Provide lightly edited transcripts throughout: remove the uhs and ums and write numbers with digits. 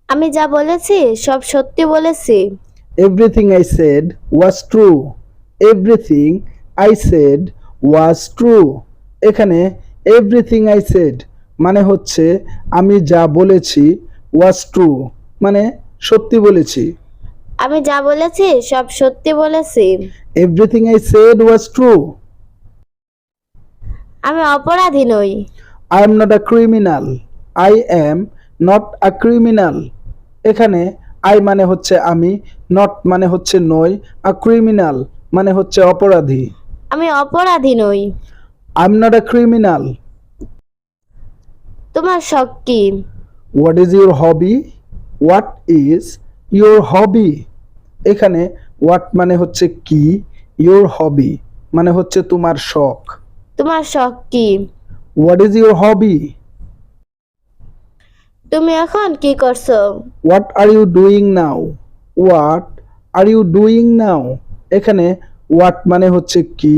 আমি যা বলেছি সব সত্যি বলেছি। Everything I said was true. Everything I said was true. এখানে everything I said মানে হচ্ছে আমি যা বলেছি was true মানে সত্যি বলেছি। আমি যা বলেছি সব সত্যি বলেছি। Everything I said was true. আমি অপরাধী নই। I am not a criminal. I am not a criminal. এখানে I মানে হচ্ছে আমি, not মানে হচ্ছে নই, a criminal মানে হচ্ছে অপরাধী। আমি অপরাধী নই। I'm not a criminal. তোমার শখ কি? What is your hobby? What is your hobby? এখানে what মানে হচ্ছে কি, your hobby মানে হচ্ছে তোমার শখ। তোমার শখ কি? What is your hobby? তুমি এখন কি করছো? What are you doing now? What are you doing now? এখানে what মানে হচ্ছে কি,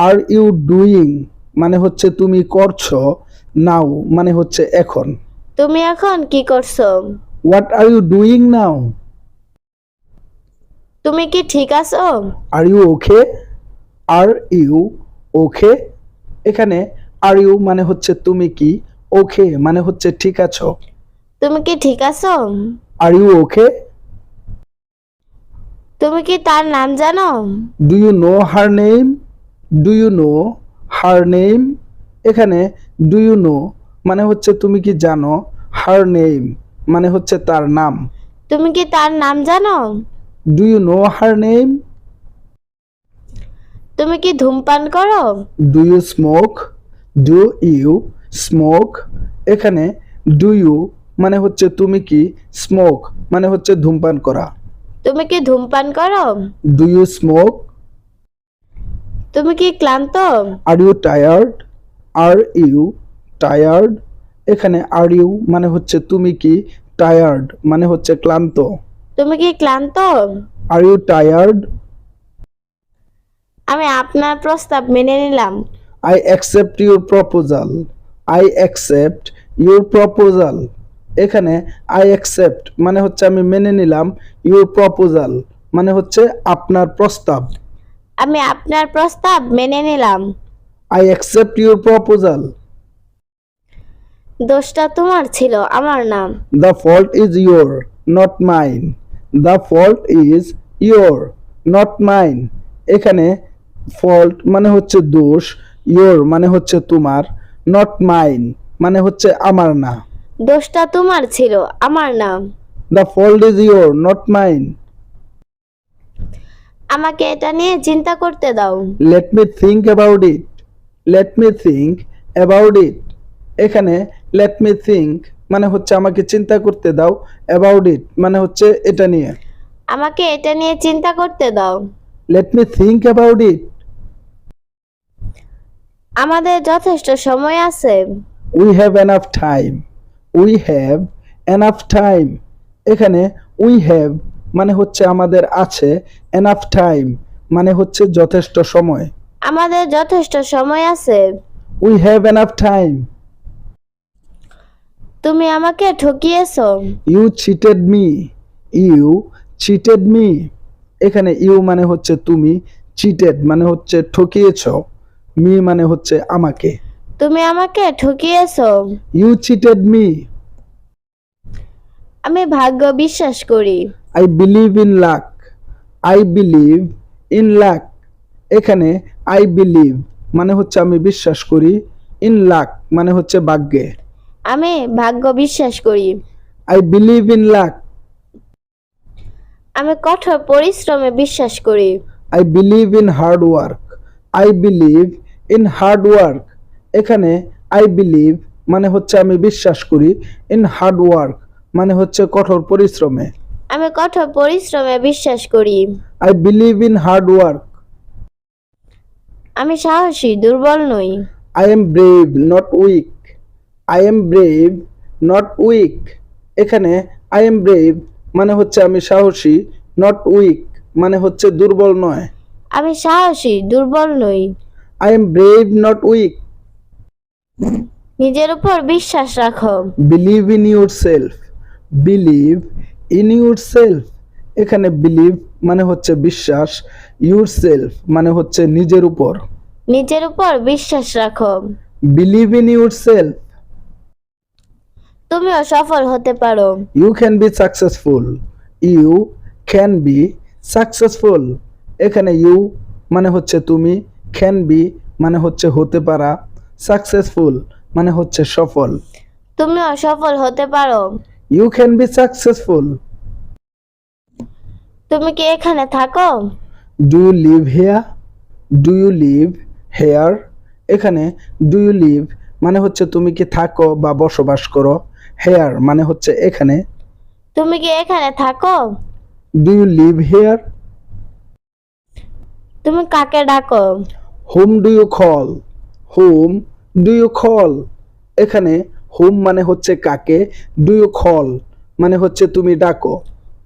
are you doing মানে হচ্ছে তুমি করছো, now মানে হচ্ছে এখন। তুমি এখন কি করছো? What are you doing now? তুমি কি ঠিক আছো? Are you okay? Are you okay? এখানে are you মানে হচ্ছে তুমি কি, okay মানে হচ্ছে ঠিক আছো। তুমি কি ঠিক আছো? Are you okay? তুমি কি তার নাম জানো? Do you know her name? Do you know her name? এখানে do you know মানে হচ্ছে তুমি কি জানো, her name মানে হচ্ছে তার নাম। তুমি কি তার নাম জানো? Do you know her name? তুমি কি ধূমপান করো? Do you smoke? Do you smoke? এখানে do you মানে হচ্ছে তুমি কি, smoke মানে হচ্ছে ধূমপান করা। তুমি কি ধূমপান করো? Do you smoke? তুমি কি ক্লান্ত? Are you tired? Are you tired? এখানে are you মানে হচ্ছে তুমি কি, tired মানে হচ্ছে ক্লান্ত। তুমি কি ক্লান্ত? Are you tired? আমি আপনার প্রস্তাব মেনে নিলাম। I accept your proposal. I accept your proposal. এখানে I accept মানে হচ্ছে আমি মেনে নিলাম, your proposal মানে হচ্ছে আপনার প্রস্তাব। আমি আপনার প্রস্তাব মেনে নিলাম। I accept your proposal. দোষটা তোমার ছিল, আমার না। The fault is your, not mine. The fault is your, not mine. এখানে fault মানে হচ্ছে দোষ, your মানে হচ্ছে তোমার, not mine মানে হচ্ছে আমার না। দোষটা তোমার ছিল, আমার না। The fault is your, not mine. আমাকে এটা নিয়ে চিন্তা করতে দাও। Let me think about it. Let me think about it. এখানে let me think মানে হচ্ছে আমাকে চিন্তা করতে দাও, about it মানে হচ্ছে এটা নিয়ে। আমাকে এটা নিয়ে চিন্তা করতে দাও। Let me think about it. আমাদের যথেষ্ট সময় আছে। We have enough time. We have enough time. এখানে we have মানে হচ্ছে আমাদের আছে, enough time মানে হচ্ছে যথেষ্ট সময়। আমাদের যথেষ্ট সময় আছে। We have enough time. তুমি আমাকে ঠকিয়েছো। You cheated me. You cheated me. এখানে you মানে হচ্ছে তুমি, cheated মানে হচ্ছে ঠকিয়েছো, me মানে হচ্ছে আমাকে। তুমি আমাকে ঠকিয়েছো। You cheated me. আমি ভাগ্য বিশ্বাস করি। I believe in luck. I believe in luck. এখানে I believe মানে হচ্ছে আমি বিশ্বাস করি, in luck মানে হচ্ছে ভাগ্যে। আমি ভাগ্য বিশ্বাস করি। I believe in luck. আমি কঠোর পরিশ্রমে বিশ্বাস করি। I believe in hard work. I believe in hard work. এখানে I believe মানে হচ্ছে আমি বিশ্বাস করি, in hard work মানে হচ্ছে কঠোর পরিশ্রমে। আমি কঠোর পরিশ্রমে বিশ্বাস করি। I believe in hard work. আমি সাহসী, দুর্বল নই। I am brave, not weak. I am brave, not weak. এখানে I am brave মানে হচ্ছে আমি সাহসী, not weak মানে হচ্ছে দুর্বল নয়। আমি সাহসী, দুর্বল নই। I am brave, not weak. নিজের উপর বিশ্বাস রাখো। Believe in yourself. Believe in your self. এখানে বিলিভ মানে হচ্ছে বিশ্বাস, ইউর সেলফ মানে হচ্ছে নিজের উপর। নিজের উপর বিশ্বাস রাখো। Believe in yourself. তুমিও সফল হতে পারো। You can be successful. You can be successful. এখানে ইউ মানে হচ্ছে তুমি, ক্যান বি মানে হচ্ছে হতে পারা, সাকসেসফুল মানে হচ্ছে সফল। তুমিও সফল হতে পারো। You can be successful. তুমি কি এখানে থাকো? Do you live here? Do you live here? এখানে ডু ইউ লিভ মানে হচ্ছে তুমি কি থাকো বা বসবাস করো, হেয়ার মানে হচ্ছে এখানে। তুমি কি এখানে থাকো? Do you live here? তুমি কাকে ডাকো? Whom do you call? Whom do you call? এখানে হুম মানে হচ্ছে কাকে, ডু ইউ কল মানে হচ্ছে তুমি ডাকো।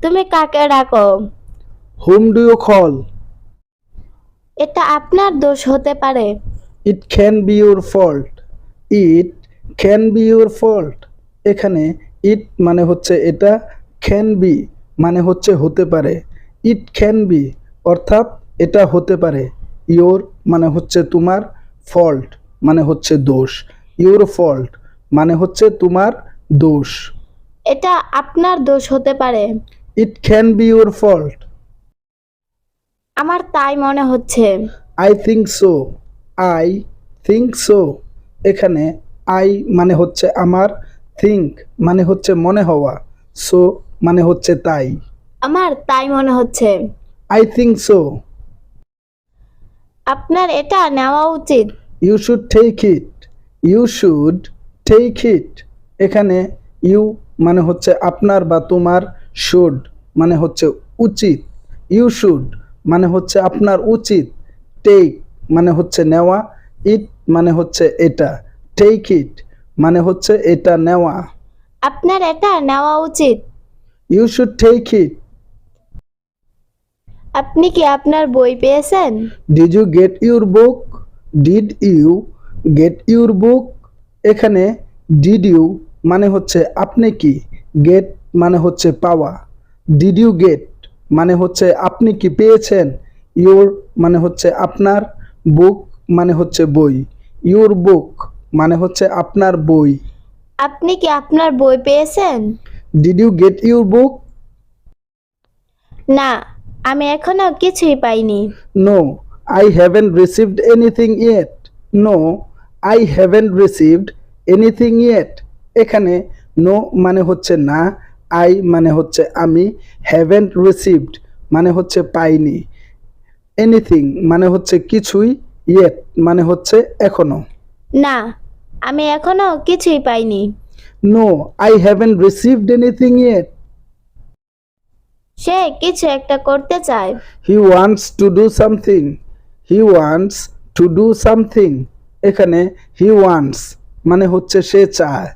তুমি কাকে ডাকো? Whom do you call? এটা আপনার দোষ হতে পারে। It can be your fault. It can be your fault. এখানে ইট মানে হচ্ছে এটা, ক্যান বি মানে হচ্ছে হতে পারে। ইট ক্যান বি অর্থাৎ এটা হতে পারে। ইউর মানে হচ্ছে তোমার, ফল্ট মানে হচ্ছে দোষ। ইউর ফল্ট মানে হচ্ছে তোমার দোষ। এটা আপনার দোষ হতে পারে। It can be your fault. আমার তাই মনে হচ্ছে। I think so. I think so. এখানে আই মানে হচ্ছে আমার, থিঙ্ক মানে হচ্ছে মনে হওয়া, সো মানে হচ্ছে তাই। আমার তাই মনে হচ্ছে। I think so. আপনার এটা নেওয়া উচিত। You should take it. You should take it. এখানে ইউ মানে হচ্ছে আপনার বা তোমার, শুড মানে হচ্ছে উচিত। ইউ শুড মানে হচ্ছে আপনার উচিত, টেক মানে হচ্ছে নেওয়া, ইট মানে হচ্ছে এটা, টেক ইট মানে হচ্ছে এটা নেওয়া। আপনার এটা নেওয়া উচিত। You should take it. আপনি কি আপনার বই পেয়েছেন? Did you get your book? Did you get your book? এখানে ডিড ইউ মানে হচ্ছে আপনি কি, গেট মানে হচ্ছে পাওয়া। ডিড ইউ গেট মানে হচ্ছে আপনি কি পেয়েছেন, ইউর মানে হচ্ছে আপনার, বুক মানে হচ্ছে বই। ইউর বুক মানে হচ্ছে আপনার বই। আপনি কি আপনার বই পেয়েছেন? Did you get your book? না, আমি এখনো কিছুই পাইনি। No I haven't received anything yet. No I haven't received anything yet. এখানে নো মানে হচ্ছে না, আই মানে হচ্ছে আমি, হ্যাভেন্ট রিসিভড মানে হচ্ছে পাইনি, এনিথিং মানে হচ্ছে কিছুই, ইয়েট মানে হচ্ছে এখনো। না, আমি এখনো কিছুই পাইনি। No I haven't received anything yet. সে কিছু একটা করতে চায়। He wants to do something. He wants to do something. এখানে হি ওয়ান্টস মানে হচ্ছে সে চায়,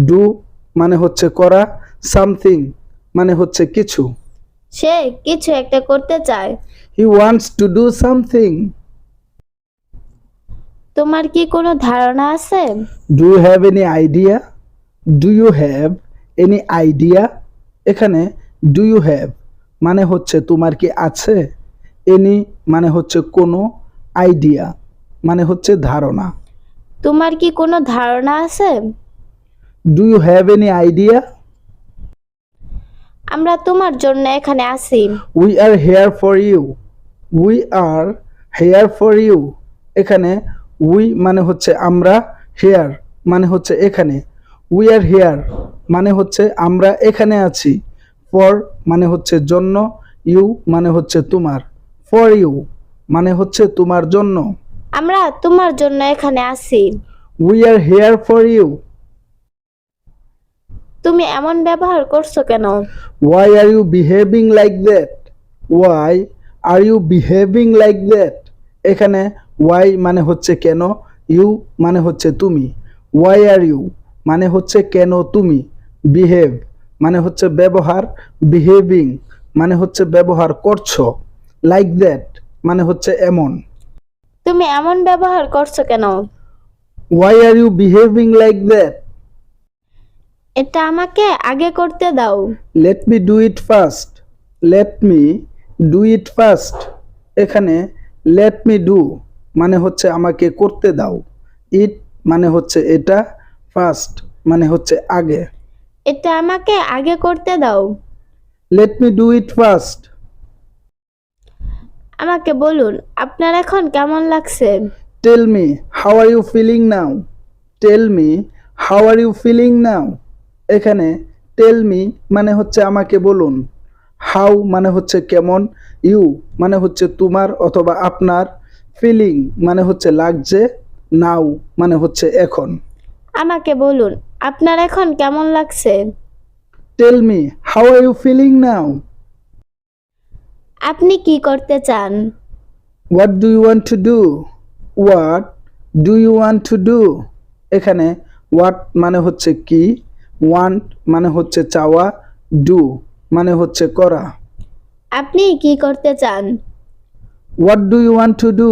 ডু মানে হচ্ছে করা, সামথিং মানে হচ্ছে কিছু। সে কিছু একটা করতে চায়। He wants to do something. তোমার কি কোনো ধারণা আছে? Do you have any idea? Do you have any idea? এখানে ডু ইউ হ্যাভ মানে হচ্ছে তোমার কি আছে, এনি মানে হচ্ছে কোনো, আইডিয়া মানে হচ্ছে ধারণা। তোমার কি কোনো ধারণা আছে? Do you have any idea? আমরা তোমার জন্য এখানে আছি। We are here for you. We are here for you. এখানে উই মানে হচ্ছে আমরা, হেয়ার মানে হচ্ছে এখানে। উই আর হেয়ার মানে হচ্ছে আমরা এখানে আছি, ফর মানে হচ্ছে জন্য, ইউ মানে হচ্ছে তোমার, ফর ইউ মানে হচ্ছে তোমার জন্য। আমরা তোমার জন্য এখানে আছি। We are here for you. তুমি এমন ব্যবহার করছো কেন? Why are you behaving like that? Why are you behaving like that? এখানে why মানে হচ্ছে কেন, you মানে হচ্ছে তুমি। Why are you মানে হচ্ছে কেন তুমি, behave মানে হচ্ছে ব্যবহার, behaving মানে হচ্ছে ব্যবহার করছো, like that মানে হচ্ছে এমন। তুমি এমন ব্যবহার করছো কেন? Why are you behaving like that? এটা আমাকে আগে করতে দাও। Let me do it first. Late me do it first. এখানে লেট মি ডু মানে হচ্ছে আমাকে করতে দাও, ইট মানে হচ্ছে এটা, ফার্স্ট মানে হচ্ছে আগে। এটা আমাকে আগে করতে দাও। Let me do it first. আমাকে বলুন আপনার এখন কেমন লাগছে। Tell me how are you feeling now. Tell me how are you feeling now. এখানে টেল মি মানে হচ্ছে আমাকে বলুন, হাউ মানে হচ্ছে কেমন, ইউ মানে হচ্ছে তোমার অথবা আপনার, ফিলিং মানে হচ্ছে লাগছে, নাও মানে হচ্ছে এখন। আমাকে বলুন আপনার এখন কেমন লাগছে। Tell me how are you feeling now. আপনি কি করতে চান। What do you want to do. What do you want to do. এখানে হোয়াট মানে হচ্ছে কি, ওয়ান্ট মানে হচ্ছে চাওয়া, ডু মানে হচ্ছে করা। আপনি কি করতে চান। What do you want to do.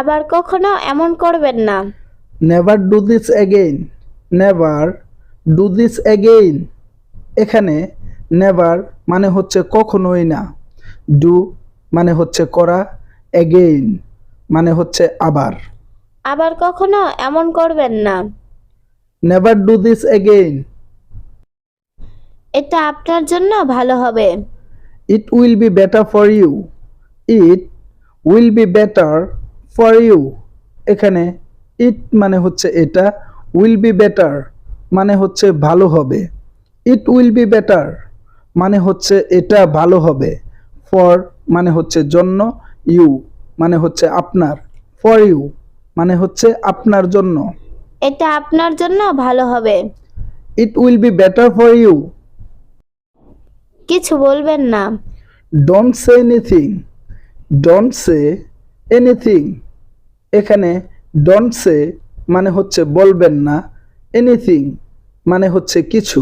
আবার কখনো এমন করবেন না। Never do this again. Never do this again. এখানে নেভার মানে হচ্ছে কখনোই না, ডু মানে হচ্ছে করা, এগেইন মানে হচ্ছে আবার। আবার কখনো এমন করবেন না। Never do this again. এটা আপনার জন্য ভালো হবে। It will be better for you. It will be better for you. এখানে ইট মানে হচ্ছে এটা, উইল বি বেটার মানে হচ্ছে ভালো হবে। ইট উইল বি বেটার মানে হচ্ছে এটা ভালো হবে, ফর মানে হচ্ছে জন্য, ইউ মানে হচ্ছে আপনার, ফর ইউ মানে হচ্ছে আপনার জন্য। এটা আপনার জন্য ভালো হবে। It will be better for you. কিছু বলবেন না। Don't say anything. Don't say anything. এখানে ডোন্ট সে মানে হচ্ছে বলবেন না, এনিথিং মানে হচ্ছে কিছু।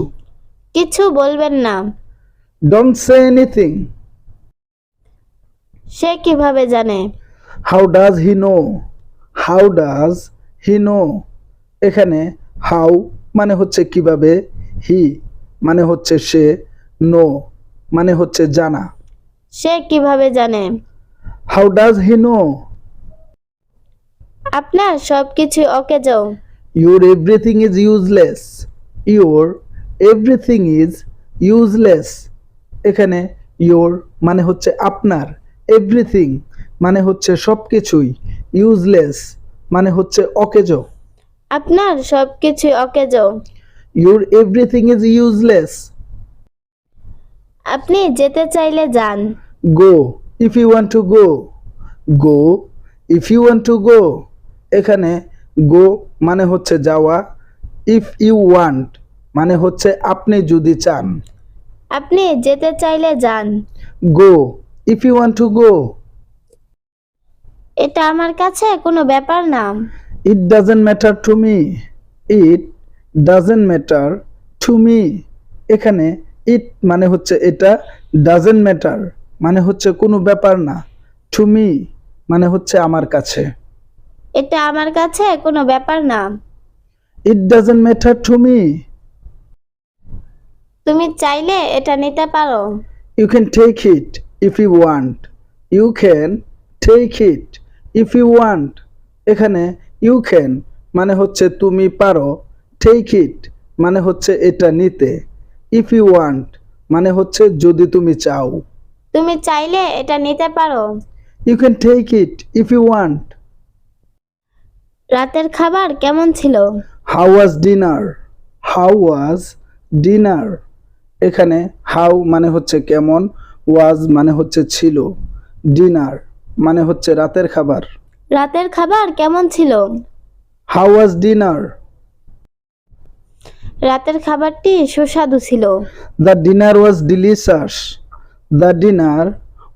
কিছু বলবেন না। Don't say anything. সে কিভাবে জানে। How does he know. How does he know. এখানে হাউ মানে হচ্ছে কিভাবে, হি মানে হচ্ছে সে, নো মানে হচ্ছে জানা। সে কিভাবে জানে। How does he know. আপনার সবকিছু অকেজ। Your everything is useless. Your everything is useless. এখানে ইউর মানে হচ্ছে আপনার, এভরিথিং মানে হচ্ছে সব কিছুই, ইউজলেস মানে হচ্ছে অকেজ। আপনার সবকিছু অকেজ। Your everything is useless. আপনি যেতে চাইলে যান। Go if you want to go. Go if you want to go. এখানে গো মানে হচ্ছে যাওয়া, ইফ ইউ ওয়ান্ট মানে হচ্ছে আপনি যদি চান। আপনি যেতে চাইলে যান। Go if you want to go. এটা আমার কাছে কোনো ব্যাপার না। It doesn't matter to me. It doesn't matter to me. এখানে ইট মানে হচ্ছে এটা, ডাজেন্ট ম্যাটার মানে হচ্ছে কোনো ব্যাপার না, টু মি মানে হচ্ছে আমার কাছে। এটা আমার কাছে কোনো ব্যাপার না। It doesn't matter to me. তুমি চাইলে এটা নিতে পারো। You can take it if you want. You can take it if you want. এখানে ইউ ক্যান মানে হচ্ছে তুমি পারো, টেক ইট মানে হচ্ছে এটা নিতে, ইফ ইউ ওয়ান্ট মানে হচ্ছে যদি তুমি চাও। তুমি চাইলে এটা নিতে পারো। You can take it if you want. রাতের খাবার কেমন ছিল। How was dinner. How was dinner. এখানে হাউ মানে হচ্ছে কেমন, ওয়াজ মানে হচ্ছে ছিল, ডিনার মানে হচ্ছে রাতের খাবার। রাতের খাবার কেমন ছিল। How was dinner. রাতের খাবারটি সুস্বাদু ছিল। The dinner was delicious. The dinner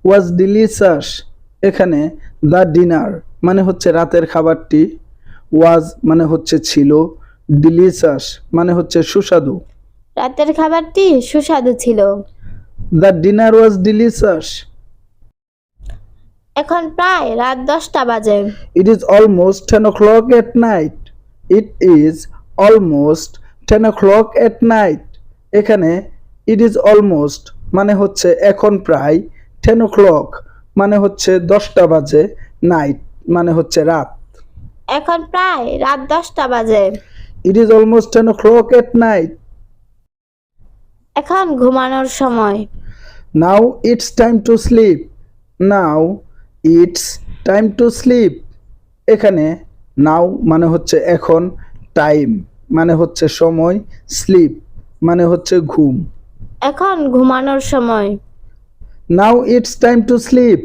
was delicious. এখানে দ্য ডিনার মানে হচ্ছে রাতের খাবারটি, ওয়াজ মানে হচ্ছে ছিল, ডিলিশাস মানে হচ্ছে সুস্বাদু। রাতের খাবারটি সুস্বাদু ছিল। The dinner was delicious. এখন প্রায় রাত 10টা বাজে। It is almost 10 o'clock at night. It is almost 10 o'clock at night, এখানে it is almost মানে হচ্ছে এখন প্রায়, 10 o'clock মানে হচ্ছে 10টা বাজে, night মানে হচ্ছে রাত। এখন প্রায় রাত 10টা বাজে। It is almost 10 o'clock at night. এখন ঘুমানোর সময়। Now it's time to sleep. Now it's time to sleep. এখানে now মানে হচ্ছে এখন, time মানে হচ্ছে সময়, sleep মানে হচ্ছে ঘুম। এখন ঘুমানোর সময়। Now it's time to sleep.